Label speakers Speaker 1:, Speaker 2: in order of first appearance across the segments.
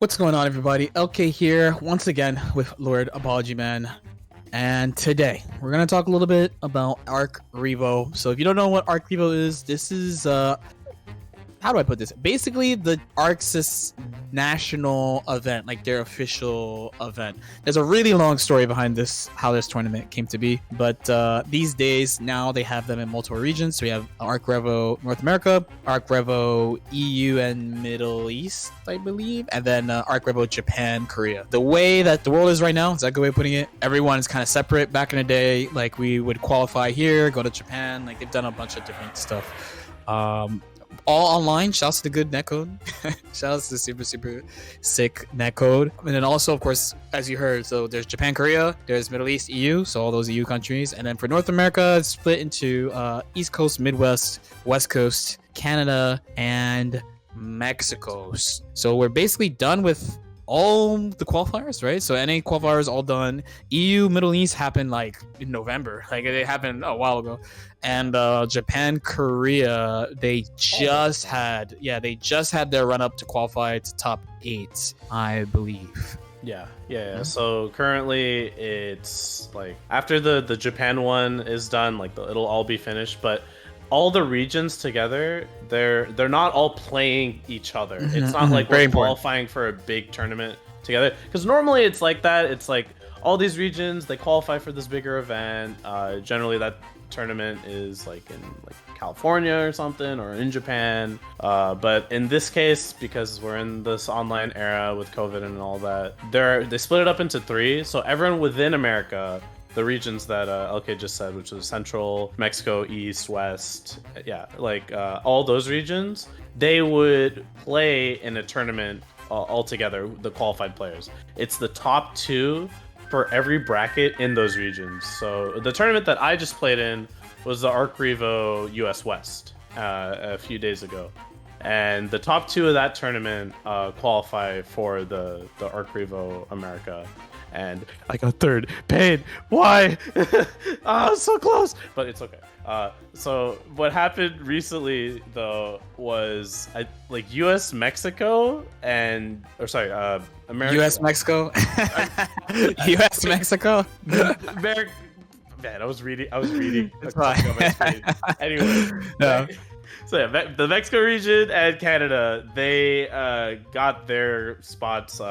Speaker 1: What's going on, everybody? LK here once again with Lord ApologyMan, and today we're gonna talk a little bit about Arcrevo. So if you don't know what Arcrevo is, this is how do I put this? Basically, the ArcSys national event, like their official event. There's a really long story behind this, how this tournament came to be. But these days, now they have them in multiple regions. So we have Arcrevo North America, Arcrevo EU and Middle East, I believe, and then Arcrevo Japan, Korea. The way that the world is right now, is that a good way of putting it? Everyone is kind of separate. Back in the day, like we would qualify here, go to Japan. Like they've done a bunch of different stuff. All online. Shouts to the good netcode. Shouts to super sick netcode. And then also, of course, as you heard, so there's Japan, Korea, there's Middle East, EU, so all those EU countries. And then for North America, it's split into East Coast, Midwest, West Coast, Canada, and Mexico. So we're basically done with all the qualifiers, right? So NA qualifiers all done. EU, Middle East happened like in November. Like it happened a while ago. And Japan, Korea, they just had their run up to qualify to top 8, I believe.
Speaker 2: Yeah. So currently it's like after the Japan one is done, like it'll all be finished, but all the regions together, they're not all playing each other. It's not like we're qualifying for a big tournament together, because normally it's like that. It's like all these regions, they qualify for this bigger event. Generally that tournament is like in like California or something, or in Japan, but in this case, because we're in this online era with COVID and all that, they split it up into 3. So everyone within America, the regions that LK just said, which is Central, Mexico, East, West, all those regions, they would play in a tournament all together, the qualified players. It's the top 2 for every bracket in those regions. So the tournament that I just played in was the Arcrevo US West a few days ago. And the top 2 of that tournament qualify for the Arcrevo America. And I got 3rd. Pain. Why? So close. But it's okay. So what happened recently though was US Mexico America.
Speaker 1: US Mexico. US Mexico.
Speaker 2: America. Man, I was reading.
Speaker 1: It's fine.
Speaker 2: Anyway. No. So yeah, the Mexico region and Canada, they got their spots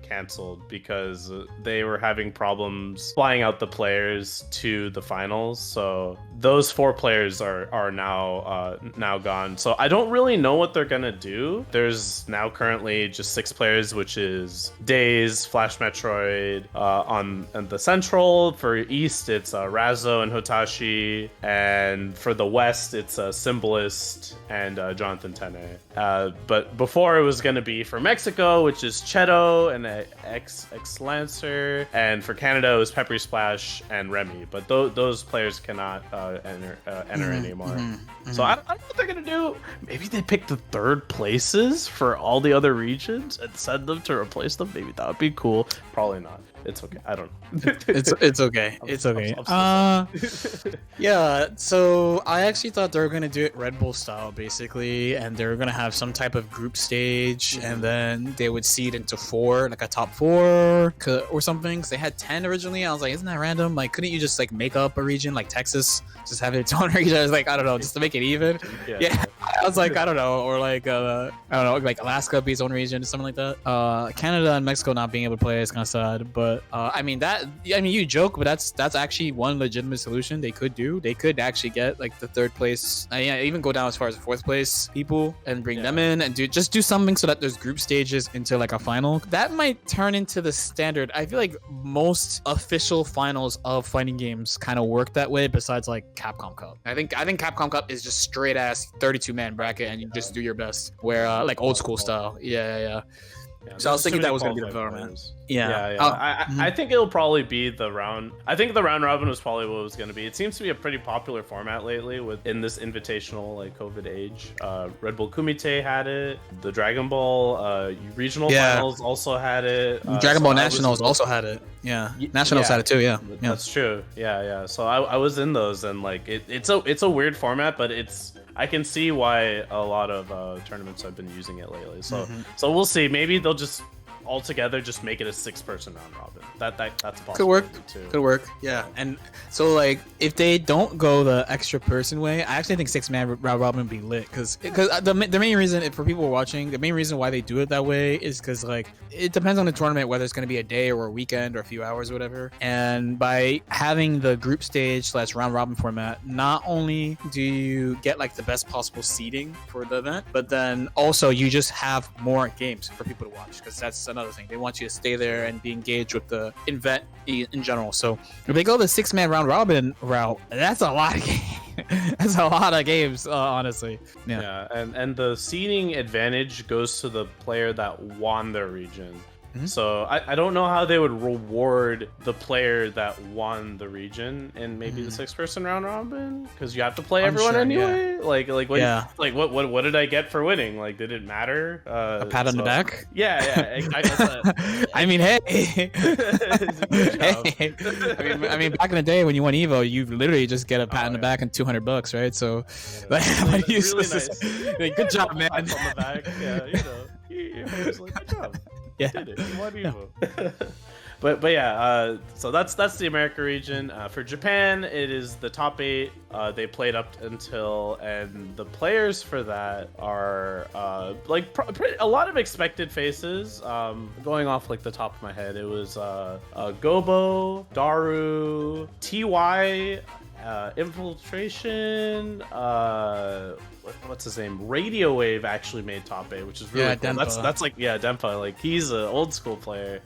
Speaker 2: canceled because they were having problems flying out the players to the finals. So those 4 players are now gone. So I don't really know what they're gonna do. There's now currently just 6 players, which is Days, Flash Metroid on the Central. For East, it's Razzo and Hotashi, and for the West, it's Symbolist and Jonathan Tene. But before it was going to be for Mexico, which is Cheto and X-Lancer, and for Canada it was Peppery Splash and Remy. But those players cannot enter anymore. So I don't know what they're going to do. Maybe they pick the 3rd places for all the other regions and send them to replace them. Maybe that would be cool. Probably not. It's okay. I don't know.
Speaker 1: it's okay. It's okay. Yeah. So I actually thought they were gonna do it Red Bull style, basically, and they were gonna have some type of group stage, and then they would seed into 4, like a top 4 or something. Because they had 10 originally. I was like, isn't that random? Like, couldn't you just like make up a region like Texas, just have its own region? I was like, I don't know, just to make it even. Yeah. I was like, I don't know, or like I don't know, like Alaska be its own region or something like that. Canada and Mexico not being able to play is kind of sad, but you joke, but that's actually one legitimate solution they could do. They could actually get like the 3rd place, even go down as far as 4th place people and bring them in and do something so that there's group stages into like a final. That might turn into the standard. I feel like most official finals of fighting games kind of work that way, besides like Capcom Cup. I think Capcom Cup is just straight ass 32-man bracket and you just do your best, where like old school style. Yeah. So I was thinking that was going to be the format.
Speaker 2: I think it'll probably be the round. I think the round robin was probably what it was going to be. It seems to be a pretty popular format lately in this invitational like COVID age. Red Bull Kumite had it. The Dragon Ball regional finals also had it.
Speaker 1: Dragon Ball Nationals also had it. Yeah, Nationals had it too. Yeah,
Speaker 2: that's true. Yeah. So I was in those, and like it's a weird format, but I can see why a lot of tournaments have been using it lately. So we'll see. Maybe they'll just altogether just make it a 6-person round robin. That's a
Speaker 1: Could work.
Speaker 2: possibility too.
Speaker 1: Could work. Yeah. And so like if they don't go the extra person way, I actually think 6-man round robin would be lit because the main reason for people watching, the main reason why they do it that way is because like it depends on the tournament whether it's going to be a day or a weekend or a few hours or whatever. And by having the group stage / round robin format, not only do you get like the best possible seeding for the event, but then also you just have more games for people to watch because that's another thing. They want you to stay there and be engaged with the event in general. So if they go the 6-man round robin route, that's a lot of games. That's a lot of games, honestly.
Speaker 2: Yeah, and the seeding advantage goes to the player that won their region. So I don't know how they would reward the player that won the region in maybe the 6-person round robin, because you have to play everyone anyway. Yeah. Like what did I get for winning? Like, did it matter?
Speaker 1: A pat on the back?
Speaker 2: Yeah.
Speaker 1: I mean, hey. I mean, back in the day when you won Evo, you literally just get a pat on the back and $200, right? So,
Speaker 2: really nice.
Speaker 1: Like, good job, man.
Speaker 2: On the back. Yeah, he was like, good job.
Speaker 1: Yeah.
Speaker 2: Did it. He won Evo. But yeah, so that's the America region. For Japan, it is the top 8. They played up until, and the players for that are like a lot of expected faces. Going off like the top of my head, it was Gobo, Daru, TY, Infiltration, what's his name? Radio Wave actually made top 8, which is really cool. That's like Denpa, like he's an old school player.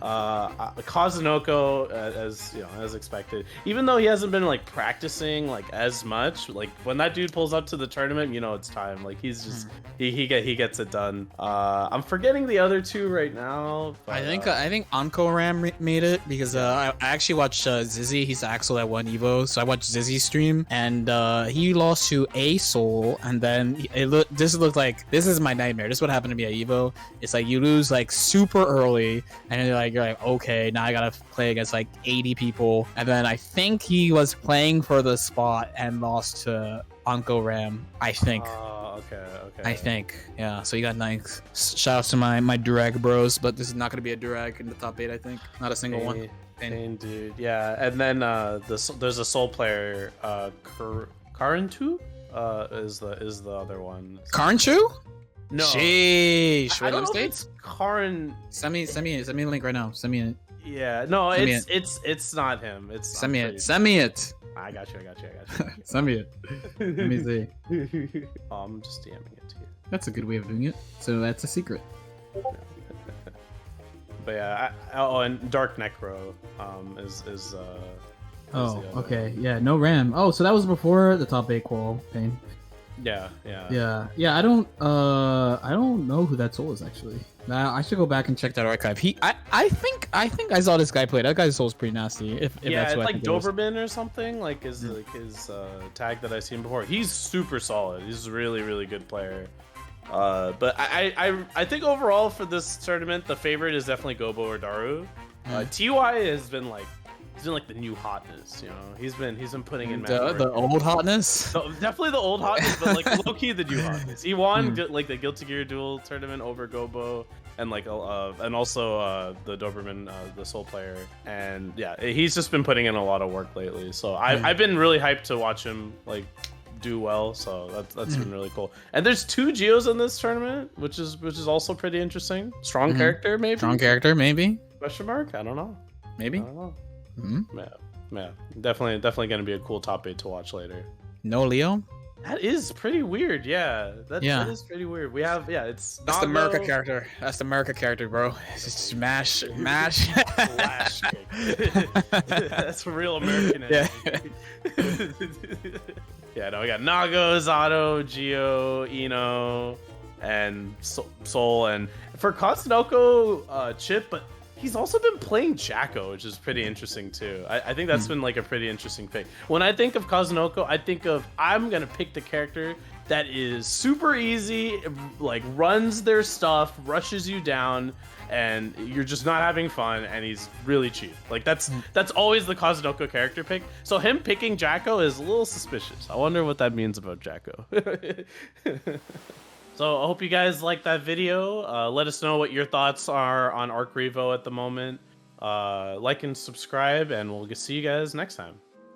Speaker 2: Kazunoko, as expected, even though he hasn't been like practicing like as much, like when that dude pulls up to the tournament, it's time. Like he's just he gets it done. I'm forgetting the other 2 right now, but,
Speaker 1: I think Anko Ram made it because I actually watched Zizzy. He's Axel that won Evo, so I watched Zizzy's stream, and he lost to A Soul, and then this looked like, this is my nightmare. This is what happened to me at Evo. It's like you lose like super early, and you're like, okay, now I gotta play against like 80 people. And then I think he was playing for the spot and lost to Anko Ram, I think.
Speaker 2: Okay.
Speaker 1: I think, yeah. So you got 9th. Shout out to my Durag bros, but this is not gonna be a Durag in the top 8, I think. Not a single one.
Speaker 2: Pain, dude. Yeah, and then there's a Soul player, Karantu, is the other one.
Speaker 1: Karanchu?
Speaker 2: No.
Speaker 1: Sheesh.
Speaker 2: I don't know if it's Karan.
Speaker 1: Send me a link right now. Send me it.
Speaker 2: Yeah, no, it's not him.
Speaker 1: Send me it.
Speaker 2: I got you.
Speaker 1: Send me it. Let me see.
Speaker 2: I'm just DMing it to you.
Speaker 1: That's a good way of doing it. So that's a secret.
Speaker 2: But yeah, and Dark Necro is
Speaker 1: okay. Yeah, no Ram. Oh, so that was before the top 8 qual, Pain.
Speaker 2: Yeah.
Speaker 1: I don't know who that soul is actually. Now I should go back and check that archive. I think I saw this guy play. That guy's soul's pretty nasty. If that's
Speaker 2: it's
Speaker 1: what
Speaker 2: like Doberman or something. Like his tag that I've seen before. He's super solid. He's a really, really good player. But I think overall for this tournament, the favorite is definitely Gobo or Daru. TY has been like the new hotness, He's been putting in
Speaker 1: the old hotness.
Speaker 2: So definitely the old hotness, but like low key the new hotness. He won like the Guilty Gear Duel tournament over Gobo, and like and also the Doberman, the Soul player, and yeah, he's just been putting in a lot of work lately. So I've been really hyped to watch him like do well. So that's been really cool. And there's 2 Geos in this tournament, which is also pretty interesting. Strong character maybe. Question mark? I don't know.
Speaker 1: Maybe.
Speaker 2: I don't know. Yeah, definitely going to be a cool top 8 to watch later.
Speaker 1: No Leo?
Speaker 2: That is pretty weird. Yeah, that is pretty weird. We have it's
Speaker 1: that's the Merca character. That's the Merca character, bro. It's just mash.
Speaker 2: Flash kick. That's real American.
Speaker 1: Yeah.
Speaker 2: Yeah. No, we got Nago, Zato, Geo, Ino, and Soul, and for Kazunoko, Chip, but he's also been playing Jacko, which is pretty interesting too. I think that's been like a pretty interesting pick. When I think of Kazunoko, I think of I'm gonna pick the character that is super easy, like runs their stuff, rushes you down, and you're just not having fun, and he's really cheap. Like that's always the Kazunoko character pick. So him picking Jacko is a little suspicious. I wonder what that means about Jacko. So I hope you guys liked that video. Let us know what your thoughts are on Arcrevo at the moment. Like and subscribe, and we'll see you guys next time.